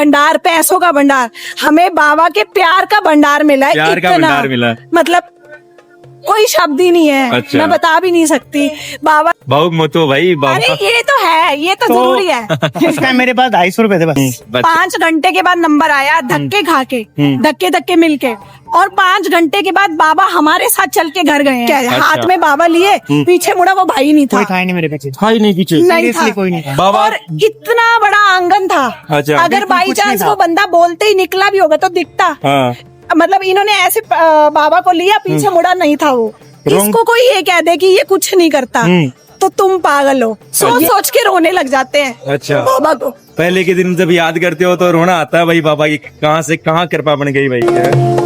भंडार, पैसों का भंडार, हमें बाबा के प्यार का भंडार मिला है। प्यार का भंडार मिला, मतलब कोई शब्द ही नहीं है। अच्छा। मैं बता भी नहीं सकती। बाबा भावुक मत हो भाई, बाबा। अरे ये तो है, ये तो जरूरी है। उस टाइम मेरे पास 250 रुपए थे बस। 5 घंटे के बाद नंबर आया, धक्के खा के, धक्के मिलके, और 5 घंटे के बाद बाबा हमारे साथ चल के घर गए हैं। अच्छा। हाथ में बाबा लिए, पीछे मुड़ा वो भाई नहीं था, कोई था ही नहीं मेरे पीछे, था ही नहीं पीछे, नहीं था, कोई नहीं था। बाबा और इतना बड़ा आंगन था। अच्छा। अगर बाई कुछ नहीं चांस था। वो बंदा बोलते ही निकला भी होगा तो दिखता। हाँ। मतलब इन्होंने ऐसे बाबा को लिया, पीछे मुड़ा नहीं था वो। इसको कोई ये कह दे कि ये कुछ नहीं करता तो तुम पागल हो, सोच सोच के रोने लग जाते हैं। अच्छा। बाबा को पहले के दिन जब याद करते हो तो रोना आता है भाई, बाबा की कहाँ से कहाँ कृपा बन गई भाई।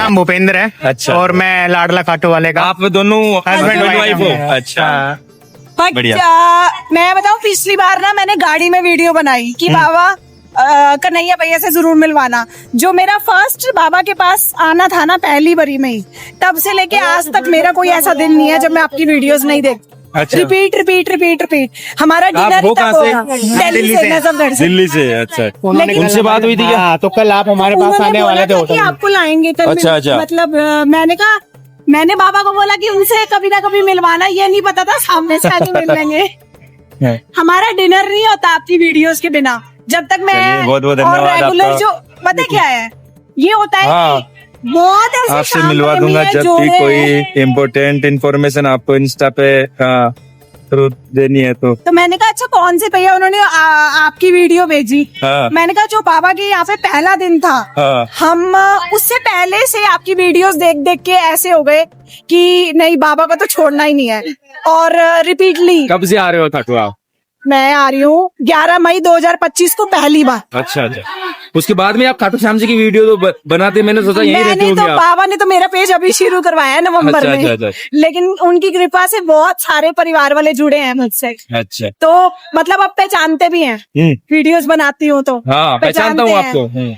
भूपेंद्र है। अच्छा। और मैं लाडला खाटू वाले का। आप दोनों हस्बैंड वाइफ हो? हैं। अच्छा। बढ़िया। मैं बताऊं, पिछली बार ना मैंने गाड़ी में वीडियो बनाई कि बाबा कन्हैया भैया से जरूर मिलवाना। जो मेरा फर्स्ट बाबा के पास आना था ना, पहली बारी में ही, तब से लेके आज तक मेरा कोई ऐसा दिन नहीं है जब मैं आपकी वीडियोस नहीं देख। अच्छा। रिपीट हमारा डिनर वो ही कहाँ तब से? होगा। दिल्ली से, नजफगढ़ से। दिल्ली से। अच्छा। लेकिन उनसे बात हुई थी क्या? हाँ, तो कल आप हमारे पास उन्होंने आने बोला वाले थे था होटल कि में। आपको लाएंगे कल। अच्छा, अच्छा। मतलब मैंने कहा, मैंने बाबा को बोला कि उनसे कभी ना कभी मिलवाना, ये नहीं पता था सामने से आके मिल लेंगे। हमारा डिनर नहीं होता आपकी वीडियोस के बिना। जब तक मैं चलिए, बहुत-बहुत और धन्यवाद रेगुलर आपका। जो पता क्या है, ये होता है हाँ। कि बहुत ऐसे आपसे शाम मिलवा प्रेमी दूंगा हैं, जब जोड़े भी हैं। कोई इम्पोर्टेंट इन्फॉर्मेशन आपको इंस्टा पे थ्रू देनी है तो मैंने कहा अच्छा कौन से भैया, उन्होंने आपकी वीडियो भेजी। हाँ। मैंने कहा जो बाबा के यहाँ पे पहला दिन था, हाँ। हम उससे पहले से आपकी वीडियोस देख देख के ऐसे हो गए कि नहीं, बाबा को तो छोड़ना ही नहीं है। और रिपीटली कब से आ रहे हो खाटू आप? मैं आ रही हूँ 11 मई 2025 को पहली बार। अच्छा अच्छा। उसके बाद में आप खाटू श्याम जी की वीडियो तो बनाते, मैंने सोचा यही रहते मैंने तो होंगे आप। बाबा ने तो मेरा पेज अभी शुरू करवाया है नवंबर अच्छा, में। अच्छा, अच्छा। लेकिन उनकी कृपा से बहुत सारे परिवार वाले जुड़े हैं मुझसे। अच्छा। तो मतलब अब पहचानते भी हैं, वीडियोस बनाती हूँ तो हाँ, पहचानता हूँ पहचानते आपको। हैं।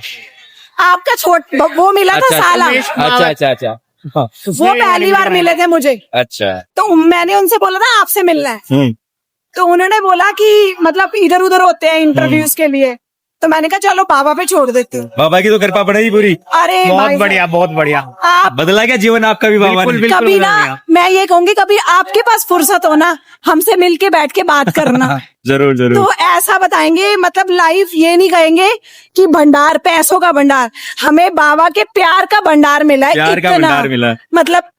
आपका वो मिला था साला, अच्छा। हाँ। वो पहली बार मिले थे मुझे। अच्छा। तो मैंने उनसे बोला था आपसे मिलना है, तो उन्होंने बोला कि मतलब इधर उधर होते हैं इंटरव्यूज के लिए, तो मैंने कहा चलो बाबा पे छोड़ देती हूँ। बाबा की तो कृपा पड़ेगी पूरी। अरे बहुत भाई बढ़िया, बहुत बढ़िया। आप बदला क्या जीवन आपका भी बाबा ने? बिल्कुल कभी बदल ना, गया। मैं ये कहूंगी कभी आपके पास फुर्सत हो ना, हमसे मिलके बैठ के बात करना। जरूर जरूर। तो ऐसा बताएंगे, मतलब लाइव ये नहीं कहेंगे कि भंडार, पैसों का भंडार, हमें बाबा के प्यार का भंडार मिला है। प्यार का इतना, भंडार मिला। मतलब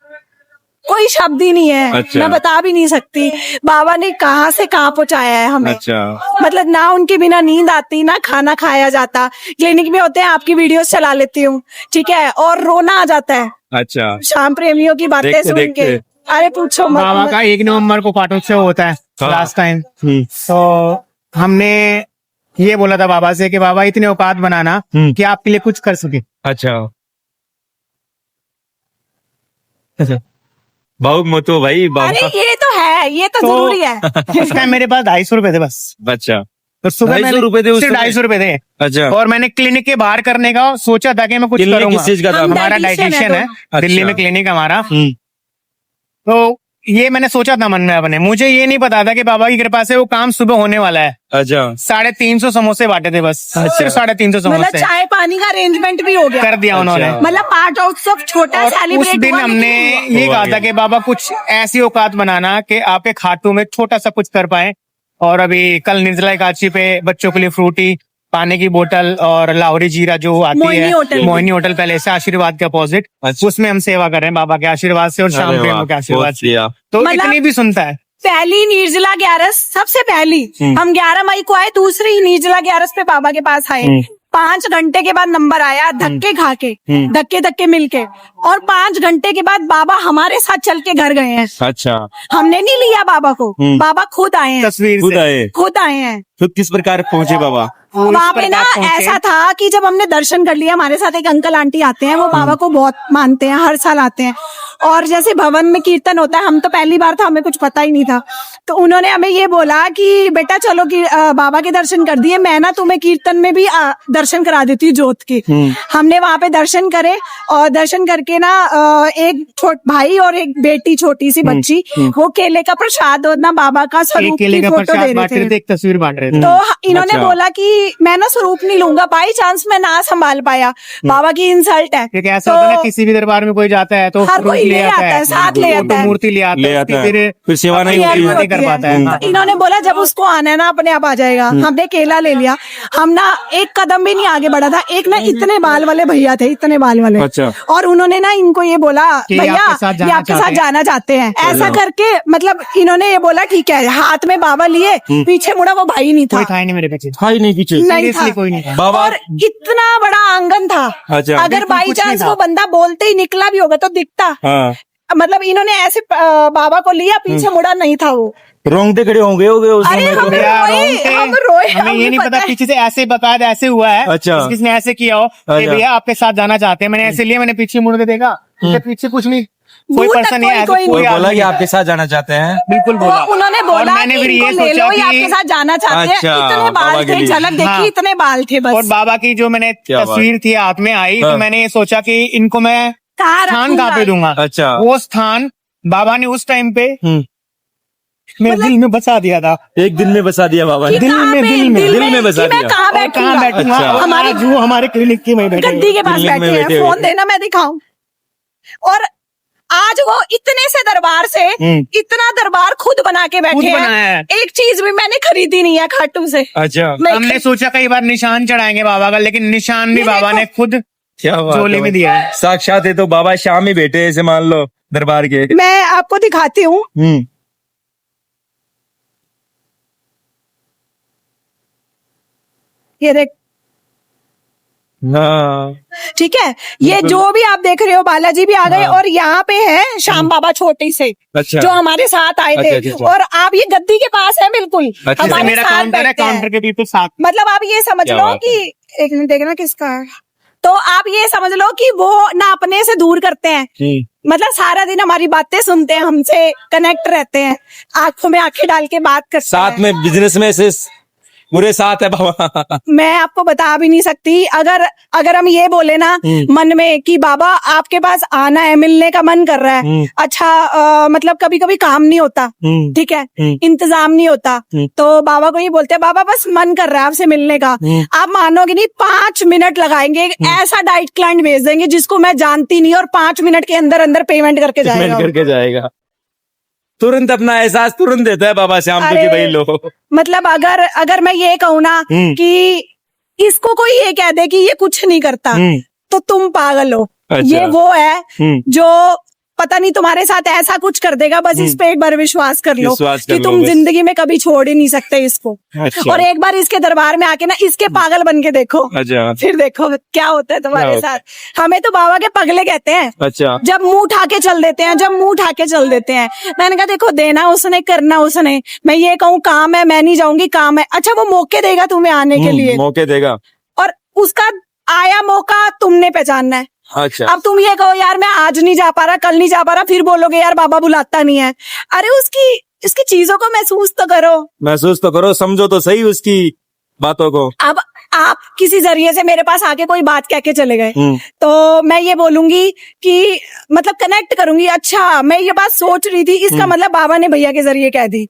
कोई शब्द ही नहीं है। अच्छा। मैं बता भी नहीं सकती बाबा ने कहाँ से कहाँ पहुँचाया है हमें। अच्छा। मतलब ना उनके बिना नींद आती, ना खाना खाया जाता। क्लिनिक में होते हैं, आपकी वीडियोस चला लेती हूँ, ठीक है, और रोना आ जाता है अच्छा। शाम प्रेमियों की बातें देखते सुन देखते। के। अरे पूछो मत। बाबा का 1 नवंबर को खाटू से होता है हाँ। Last time. तो हमने ये बोला था बाबा से कि बाबा इतने औकात बनाना कि आपके लिए कुछ कर सके। अच्छा। भावुक मत हो भाई, अरे बाबा। ये तो है, ये तो जरूरी है। उस टाइम मेरे पास 250 रुपए थे बस। अच्छा। तो सुबह 250 रुपए थे उस सिर्फ समय? 250 रुपए थे। अच्छा। और मैंने क्लिनिक के बाहर करने का सोचा था कि मैं कुछ क्लिनिक करूंगा। किस चीज का था? हमारा डाइटिशियन डाइटिशियन है, अच्छा। दिल्ली में क्लिनिक हमारा। तो ये मैंने सोचा था मन में अपने, मुझे ये नहीं पता था कि बाबा की कृपा से वो काम सुबह होने वाला है। अच्छा। 350 समोसे बांटे थे बस। सिर्फ 350 मतलब समोसे चाय पानी का अरेंजमेंट भी हो गया कर दिया उन्होंने। अच्छा। मतलब पार्ट उत्सव छोटा और उस सेलिब्रेट दिन हुआ, हमने लेकिन हुआ। ये हुआ कहा गया। था कि बाबा कुछ ऐसी औकात बनाना कि आपके खाटू में छोटा सा कुछ कर पाए। और अभी कल निर्जला एकादशी पे बच्चों के लिए फ्रूटी पानी की बोतल और लाहौरी जीरा जो आती मोहिनी है होटल। मोहिनी होटल पहले से आशीर्वाद के अपोजिट, अच्छा। उसमें हम सेवा कर रहे हैं बाबा के आशीर्वाद से और शाम अरे प्रेम वाह, के आशीर्वाद बहुत से। बढ़िया। तो मतलब- इतनी भी सुनता है। पहली निर्जला 11 सबसे पहली हम 11 मई को आए, दूसरी निर्जला 11 पे बाबा के पास आए। 5 घंटे के बाद नंबर आया, धक्के खा के, धक्के मिलके, और 5 घंटे के बाद बाबा हमारे साथ चल के घर गए हैं। अच्छा, हमने नहीं लिया बाबा को, बाबा खुद आए हैं, तस्वीर खुद से आए, खुद आए हैं। खुद किस प्रकार पहुंचे बाबा? वहाँ पे ना ऐसा था कि जब हमने दर्शन कर लिया, हमारे साथ एक अंकल आंटी आते हैं, वो बाबा को बहुत मानते हैं, हर साल आते हैं। और जैसे भवन में कीर्तन होता है, हम तो पहली बार था, हमें कुछ पता ही नहीं था, तो उन्होंने हमें ये बोला कि बेटा चलो कि बाबा के दर्शन कर दिए, मैं ना तुम्हें कीर्तन में भी दर्शन करा देती हूँ जोत के। हमने वहाँ पे दर्शन करे, और दर्शन करके ना एक भाई और एक बेटी, छोटी सी बच्ची, वो केले का प्रसाद और ना बाबा का एक स्वरूप केले की का फोटो प्रसाद दे बांट रहे रहे थे। थे, एक तस्वीर बांट रहे थे। तो इन्होंने अच्छा। बोला कि मैं ना स्वरूप नहीं लूंगा, बाई चांस मैं ना संभाल पाया, बाबा की इंसल्ट है। क्योंकि ऐसा होता है ना, किसी भी दरबार में कोई जाता है तो हर रूप कोई ले आता है, साथ ले आता है। मूर्ति ले आता ले है, आता है, फिर फिर सेवा नहीं क्लियर होती नहीं है। नहीं कर पाता है। हाँ। तो इन्होंने बोला जब उसको आना है ना अपने आप आ जाएगा। हमने केला ले लिया, हम ना एक कदम भी नहीं आगे बढ़ा था। एक ना इतने बाल वाले भैया थे, इतने बाल वाले, अच्छा। और उन्होंने ना इनको ये बोला कि भैया आपके साथ ये जाना आपके साथ चाहते हैं। जाना चाहते हैं, ऐसा करके मतलब इन्होंने ये बोला ठीक है। हाथ में बाबा लिए, पीछे मुड़ा, वो भाई नहीं था, कोई था ही नहीं मेरे पीछे, था ही नहीं पीछे। नहीं Seriously था, कोई नहीं था। बाबा और इतना बड़ा आंगन था। अच्छा। अगर बिल्कुल बाई कुछ नहीं चांस था। वो बंदा बोलते ही निकला भी होगा तो दिखता। हाँ, मतलब इन्होंने ऐसे बाबा को लिया, पीछे मुड़ा नहीं था वो। रोंगटे खड़े होंगे उस अरे समय तो। हम यार, रोए, रोंगटे, हम रोए, हमें ये हमें नहीं पता पता है। पीछे से ऐसे बकायदा ऐसे हुआ है। अच्छा। किसने ऐसे किया हो कि अच्छा। भैया आपके साथ जाना चाहते हैं, मैंने ऐसे लिया, मैंने पीछे मुड़ के देखा, पीछे कुछ नहीं, कोई दूर तक पर्सन नहीं, कोई- ऐसे कोई कोई आदमी बोला कि नहीं। आपके साथ जाना चाहते हैं? बिल्कुल बोला। उन्होंने और बोला मैंने कि फिर इनको ये ले लो, सोचा ये आपके कि साथ जाना चाहते अच्छा, हैं। इतने बाबा बाल के थे, लिए। झलक देखी, हाँ। इतने बाल थे और बस। बाबा की जो मैंने क्या बात। तस्वीर थी हाथ में आई, हाँ। तो मैंने ये सोचा कि इनको मैं कहाँ स्थान कहाँ पे रखूंगा? दूंगा। अच्छा। वो स्थान बाबा ने उस टाइम पे हम्म, मेरे दिल में बसा दिया था। एक दिन में बसा दिया बाबा कि ने। कहाँ पे? दिल में बसा कि मैं दिया। कहाँ और कहाँ बैठूंगा? बैठूंगा, अच्छा। और हमारी आज वो हमारे क्लिनिक की में बैठे गद्दी के पास क्लिनिक में बैठे बैठे हैं, हुए। फोन देना मैं दिखाऊं। और आज वो इतने से दरबार से इतना दरबार खुद बना के खुद बैठे बनाया है। हैं। एक चीज भी मैंने खरीदी नहीं है खाटू से। अच्छा, मैं हमने सोचा कई बार निशान चढ़ाएंगे बाबा का, लेकिन निशान भी ये बाबा देखो। ने खुद क्या बात है झोले में भाई। दिया है। साक्षात है तो बाबा शाम ही बैठे ऐसे मान लो दरबार के। मैं आपको दिखाती हूँ। ये देख, हाँ, ठीक है, ये जो भी आप देख रहे हो, बालाजी भी आ गए, हाँ। और यहाँ पे है श्याम बाबा छोटी से, अच्छा। जो हमारे साथ आए थे। अच्छा, अच्छा। और आप ये गद्दी के पास है बिल्कुल, अच्छा। जैसे हमारे मेरा साथ काउंटर है, बैठते हैं। काउंटर के बिल्कुल साथ। मतलब आप ये समझ क्या लो बात कि एक मिनट देखना किसका है। तो आप ये समझ लो कि वो ना अपने से दूर करते हैं, मतलब सारा दिन हमारी बातें सुनते हैं, हमसे कनेक्ट रहते हैं, आंखों में आंखें डाल के बात करते साथ हैं। में बिजनेस में ऐसे पूरे साथ है बाबा। मैं आपको बता भी नहीं सकती। अगर हम ये बोले ना मन में कि बाबा आपके पास आना है, मिलने का मन कर रहा है, अच्छा मतलब कभी कभी काम नहीं होता, ठीक है, इंतजाम नहीं होता, तो बाबा को ये बोलते हैं बाबा बस मन कर रहा है आपसे मिलने का। आप मानोगे नहीं, 5 मिनट लगाएंगे, ऐसा डाइट क्लाइंट भेज देंगे जिसको मैं जानती नहीं, और 5 मिनट के अंदर अंदर पेमेंट करके जाएगा। करके जाएगा, तुरंत अपना एहसास तुरंत देता है बाबा श्याम तो कि भाई लो। मतलब अगर मैं ये कहूँ ना कि इसको कोई ये कह दे कि ये कुछ नहीं करता, तो तुम पागल हो। अच्छा। ये वो है जो पता नहीं तुम्हारे साथ ऐसा कुछ कर देगा, बस इस पे एक बार विश्वास कर लो विश्वास कर कि लो तुम बस। जिंदगी में कभी छोड़ ही नहीं सकते इसको। अच्छा। और एक बार इसके दरबार में आके ना इसके पागल बन के देखो, अच्छा, फिर देखो क्या होता है क्या तुम्हारे होता साथ। हमें तो बाबा के पगले कहते हैं, अच्छा, जब मुंह उठा के चल देते हैं, जब मुंह उठा के चल देते हैं। मैंने कहा देखो, देना उसने, करना उसने। मैं ये कहूँ काम है, मैं नहीं जाऊंगी, काम है, अच्छा वो मौके देगा तुम्हें आने के लिए, मौके देगा। और उसका आया मौका तुमने पहचानना है। अच्छा, अब तुम ये कहो यार मैं आज नहीं जा पा रहा, कल नहीं जा पा रहा, फिर बोलोगे यार बाबा बुलाता नहीं है। अरे उसकी चीजों को महसूस तो करो, महसूस तो करो, समझो तो सही उसकी बातों को। अब आप किसी जरिए से मेरे पास आके कोई बात कह के चले गए, तो मैं ये बोलूंगी कि मतलब कनेक्ट करूंगी, अच्छा मैं ये बात सोच रही थी, इसका मतलब बाबा ने भैया के जरिए कह दी।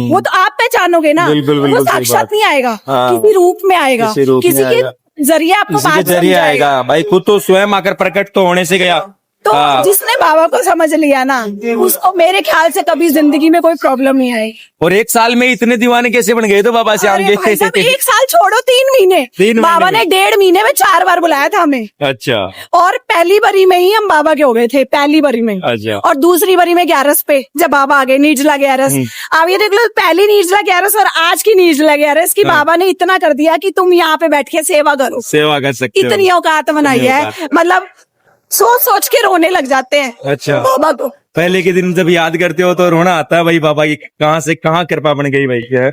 वो तो आप पहचानोगे ना, बिल्कुल, बिल्कुल वो सही साक्षात बात। नहीं आएगा, हाँ। किसी रूप में आएगा, किसी रूप में किसी आएगा। के जरिए आपको किसी के बात जरिए समझाएगा। आएगा भाई, खुद तो स्वयं आकर प्रकट तो होने से गया, तो हाँ। जिसने बाबा को समझ लिया ना, उसको मेरे ख्याल से कभी जिंदगी में कोई प्रॉब्लम नहीं आई। और एक साल में इतने दीवाने कैसे बन गए तो बाबा श्याम अरे भाई साहब, के? 1 साल छोड़ो, 3 महीने। 3 बाबा महीने ने 1.5 महीने में 4 बार बुलाया था हमें। अच्छा और पहली बरी में ही हम बाबा के हो गए थे, पहली बरी में। अच्छा। और दूसरी बरी में 11 पे जब बाबा आ गए, निर्जला 11। अब ये देख लो, पहली निर्जला 11 और आज की निर्जला 11 की बाबा ने इतना कर दिया कि तुम यहाँ पे बैठ के सेवा करो, सेवा कर सकते हो। इतनी औकात बनाई इतनी है, औकात। मतलब सोच सोच के रोने लग जाते हैं अच्छा। बाबा को। पहले के दिन जब याद करते हो तो रोना आता है भाई, बाबा की कहाँ से कहाँ कृपा बन गई भाई। क्या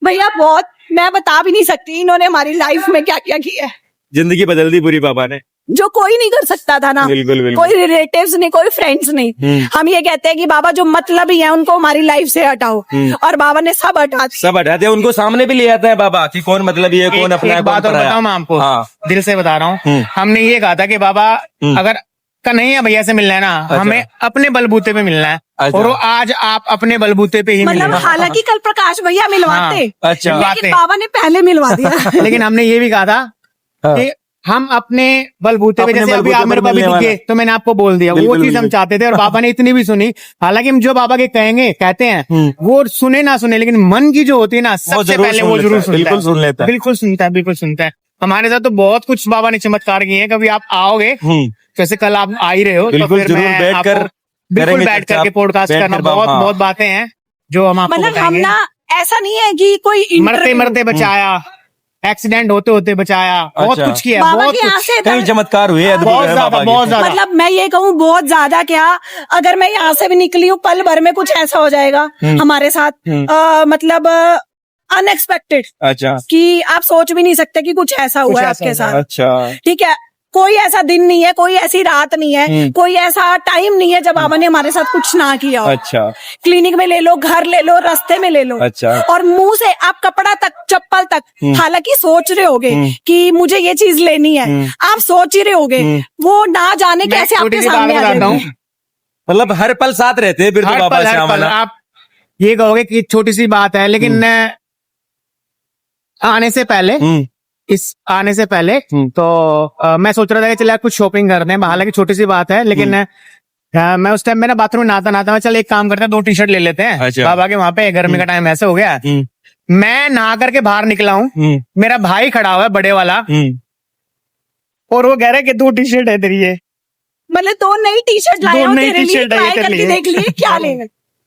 भैया बहुत, मैं बता भी नहीं सकती इन्होंने हमारी लाइफ में क्या क्या किया है, जिंदगी बदल दी पूरी बाबा ने। जो कोई नहीं कर सकता था ना। बिल्कुल, बिल्कुल। कोई रिलेटिव्स नहीं, कोई फ्रेंड्स नहीं। हम ये कहते हैं कि बाबा जो मतलब ही है उनको हमारी लाइफ से हटाओ, और बाबा ने सब हटा दिया। सब हटाते हैं, उनको सामने भी ले आता है बाबा कि कौन मतलब ये कौन अपना है, एक कौन बात और पराया। बताऊं मैं आपको, हाँ। दिल से बता रहा हूँ, हमने ये कहा था कि बाबा अगर कन्हैया भैया से मिलना है ना, हमें अपने बलबूते पे मिलना है। अच्छा। और वो आज आप अपने बलबूते पे ही मतलब मिले। हालांकि कल प्रकाश भैया मिलवाते, हाँ, अच्छा। लेकिन बाबा ने पहले मिलवा दिया। लेकिन हमने ये भी कहा था कि हम अपने बलबूते पे, अपने जैसे अभी बलबूते आप मेरे पर को अभी मिलने दिखे वाला। तो मैंने आपको बोल दिया, वो बिल्कुल, चीज हम बिल्कुल। चाहते थे और बाबा ने इतनी भी सुनी। हालांकि हम जो बाबा के कहेंगे कहते हैं वो सुने ना सुने, लेकिन मन की जो होती है ना, सबसे जरूर पहले सुन वो लेता जरूर है, सुनता बिल्कुल सुन लेता है। बिल्कुल सुनता है, बिल्कुल सुनता है। हमारे साथ तो बहुत कुछ बाबा ने चमत्कार किए हैं। कभी आप आओगे, जैसे कल आप आ ही रहे हो, तो बिल्कुल, फिर जरूर मैं बैठकर आपको बिल्कुल करेंगे बैठ चर्चा, करके पॉडकास्ट बैठ करना। कर बाबा, बहुत हाँ। बहुत बातें हैं जो हम आपको मतलब हम बताएंगे। ना, ऐसा नहीं है कि कोई मरते interview- मरते बचाया, एक्सीडेंट होते होते बचाया, बहुत अच्छा। कुछ किया, बाबा बहुत के यहाँ कुछ। से कई चमत्कार हुए अद्भुत बहुत है ज्यादा, बाबा के। बहुत ज्यादा। मतलब मैं ये कहूँ बहुत ज्यादा क्या, अगर मैं यहाँ से भी निकली हूँ पल भर में कुछ ऐसा हो जाएगा हमारे साथ, मतलब अनएक्सपेक्टेड, अच्छा कि आप सोच भी नहीं सकते कि कुछ ऐसा हुआ है ऐसा आपके हुआ साथ। अच्छा। ठीक है, कोई ऐसा दिन नहीं है, कोई ऐसी रात नहीं है, कोई ऐसा टाइम नहीं है जब बाबा ने हमारे साथ कुछ ना किया हो। अच्छा क्लिनिक में ले लो, घर ले लो, रास्ते में ले लो, अच्छा। और मुंह से आप कपड़ा तक, चप्पल तक, हालांकि सोच रहे होगे कि मुझे ये चीज लेनी है, आप सोच ही रहे होगे, वो ना जाने मैं कैसे छोटी आपके सी बात सामने आ बताता हूँ। जाएगी। मतलब हर पल साथ रहते हैं फिर तो हर बाबा पल, हर श्याम पल ना। आप ये कहोगे कि छोटी सी बात है, लेकिन आने से पहले, इस आने से पहले तो मैं सोच रहा था कि चल यार कुछ शॉपिंग करते हैं, हालांकि छोटी सी बात है, लेकिन मैं उस टाइम में ना बाथरूम में नहाता नहाता, मैं चल एक काम करते हैं, 2 टी-शर्ट ले लेते हैं। अच्छा। बाबा के वहां पे गर्मी का टाइम ऐसे हो गया है। मैं नहा करके बाहर निकला हूँ, मेरा भाई खड़ा हुआ है बड़े वाला, और वो कह रहा है कि 2 टी-शर्ट है तेरी ये। मतलब 2 नई टी-शर्ट लाए दो हो नई तेरे लिए, टी-शर्ट है ये ट्राई तेरे करके लिए। देख लिए क्या लेना,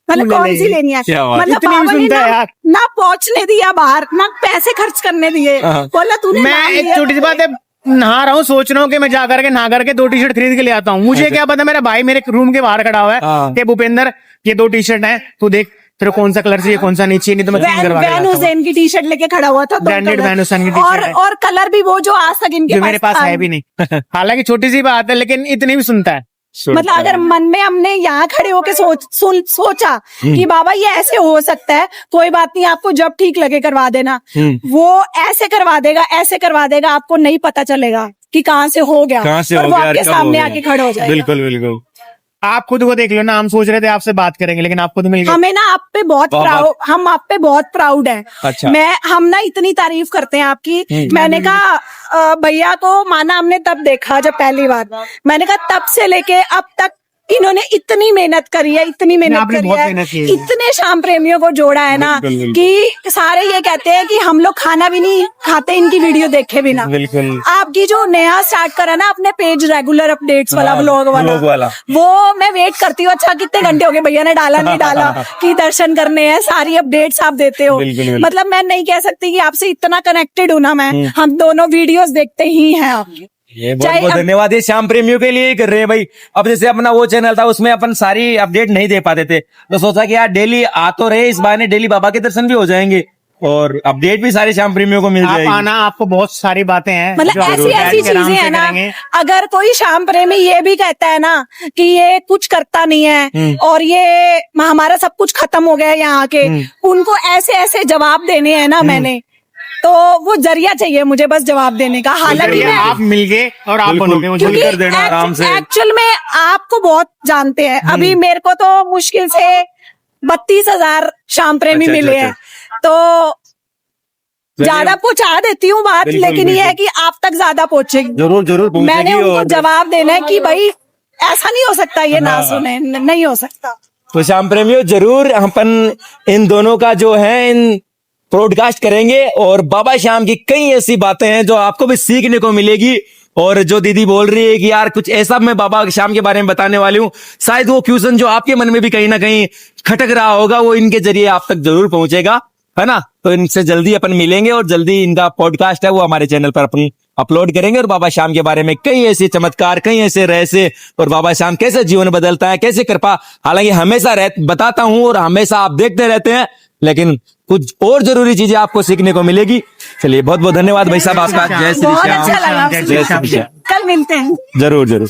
मतलब तू ले कौन ले सी ये। लेनी है। क्या बात। मतलब इतनी भी बाबा ने सुनता है ना, यार। ना पहुंचने दिया बाहर, ना पैसे खर्च करने दिए, बोला तूने मैं नाम एक लिया छोटी सी तो बात है, नहा रहा हूँ, सोच रहा हूँ कि मैं जा करके नहा करके 2 टी-शर्ट खरीद के ले आता हूँ। मुझे क्या पता, मेरा भाई मेरे रूम के बाहर खड़ा हुआ है हाँ। कि भूपेंद्र ये 2 टी-शर्ट है, तू देख तेरे कौन सा कलर चाहिए, कौन सा नहीं चाहिए, नहीं तो मैं चेंज करवा के वैन लाता हूँ। हुसैन की टी-शर्ट लेके खड़ा हुआ था, 2 ब्रांडेड कलर। वैन हुसैन की टी-शर्ट और है। और कलर भी वो जो आज तक इनके जो मेरे पास था। है भी नहीं। हालांकि छोटी सी बात है, लेकिन इतनी भी सुनता है। मतलब अगर मन में हमने यहाँ खड़े होके सोचा कि बाबा ये ऐसे हो सकता है, कोई बात नहीं, आपको जब ठीक लगे करवा देना, वो ऐसे करवा देगा, ऐसे करवा देगा, आपको नहीं पता चलेगा कि कहाँ से हो गया, कहाँ से और हो वो गया, आपके कब हो सामने गया। आके खड़े हो जाएगा। बिल्कुल बिल्कुल। आप खुद को देख लो ना, हम सोच रहे थे आपसे बात करेंगे, लेकिन आप खुद मिल गए। हमें ना आप पे बहुत बहुत- प्राउड, हम आप पे बहुत प्राउड है। अच्छा। हम ना इतनी तारीफ करते हैं आपकी। मैंने कहा भैया को माना हमने तब देखा जब पहली बार, मैंने कहा तब से लेके अब तक इन्होंने इतनी मेहनत करी है, इतनी मेहनत आपने करी बहुत है, मेहनत की है। इतने शाम प्रेमियों को जोड़ा है ना, बिल्कुल, बिल्कुल। कि सारे ये कहते हैं कि हम लोग खाना भी नहीं खाते इनकी वीडियो देखे बिना। बिल्कुल। आपकी जो नया स्टार्ट करा ना अपने पेज, रेगुलर अपडेट्स वाला, हाँ, व्लॉग व्लॉग वाला। वो मैं वेट करती हूँ, अच्छा कितने घंटे हो गए भैया ने डाला नहीं डाला, कि दर्शन करने हैं, सारी अपडेट्स आप देते हो। बिल्कुल, बिल्कुल। मतलब मैं नहीं कह सकती कि आपसे इतना कनेक्टेड हूँ ना मैं, हम दोनों वीडियोस देखते ही हैं आप। ये बहुत चाहे बहुत अब- धन्यवाद, ये श्याम प्रेमियों के लिए ही कर रहे हैं भाई। अब जैसे अपना वो चैनल था, उसमें अपन सारी अपडेट नहीं दे पाते थे, तो सोचा कि यार डेली आ तो रहे, इस बहाने डेली बाबा के दर्शन भी हो जाएंगे और अपडेट भी सारे श्याम प्रेमियों को मिल आप जाएगी। आना, आपको बहुत सारी बातें हैं मतलब जो आप ऐसी बैठ ऐसी के आराम चीजें से हैं ना, करेंगे। अगर कोई शाम प्रेमी ये भी कहता है ना कि ये कुछ करता नहीं है और ये हमारा सब कुछ खत्म हो गया है यहाँ के, उनको ऐसे ऐसे जवाब देने हैं ना मैंने, तो वो जरिया चाहिए मुझे बस जवाब देने का। हालांकि जरिए मैं आप मिल गए और आप बिल्कुल। बनोगे वो क्योंकि- जरिए। कर देना आराम से। एक्चुअल में आपको बहुत जानते हैं, अभी मेरे को तो मुश्किल से 32,000 शाम प्रेमी अच्छा, मिले अच्छा, हैं, तो ज्यादा पहुंचा देती हूँ बात, बिल्कुल, लेकिन ये है बिल्कुल। कि आप तक ज्यादा पहुंचेगी। जरूर जरूर मैंने पहुंचेगी। उनको और जवाब देना है कि भाई ऐसा नहीं हो सकता ये ना सुने, नहीं हो सकता। तो श्याम प्रेमियों जरूर अपन इन दोनों का जो है इन ब्रॉडकास्ट करेंगे और बाबा श्याम की कई ऐसी बातें हैं जो आपको भी सीखने को मिलेगी। और जो दीदी बोल रही है कि यार कुछ ऐसा मैं बाबा श्याम के बारे में बताने वाली हूँ, शायद वो क्वेश्चन जो आपके मन में भी कहीं ना कहीं खटक रहा होगा वो इनके जरिए आप तक जरूर पहुंचेगा, है ना। तो इनसे जल्दी अपन मिलेंगे और जल्दी इनका पॉडकास्ट है वो हमारे चैनल पर अपन अपलोड करेंगे और बाबा श्याम के बारे में कई ऐसे चमत्कार, कई ऐसे रहस्य और बाबा श्याम कैसे जीवन बदलता है, कैसे कृपा, हालांकि हमेशा बताता हूं और हमेशा आप देखते रहते हैं, लेकिन कुछ और जरूरी चीजें आपको सीखने को मिलेगी। चलिए बहुत बहुत धन्यवाद भाई साहब आपका। जय श्री बहुत श्याम। अच्छा लगा। जय श्री श्याम। कल मिलते हैं। जरूर जरूर।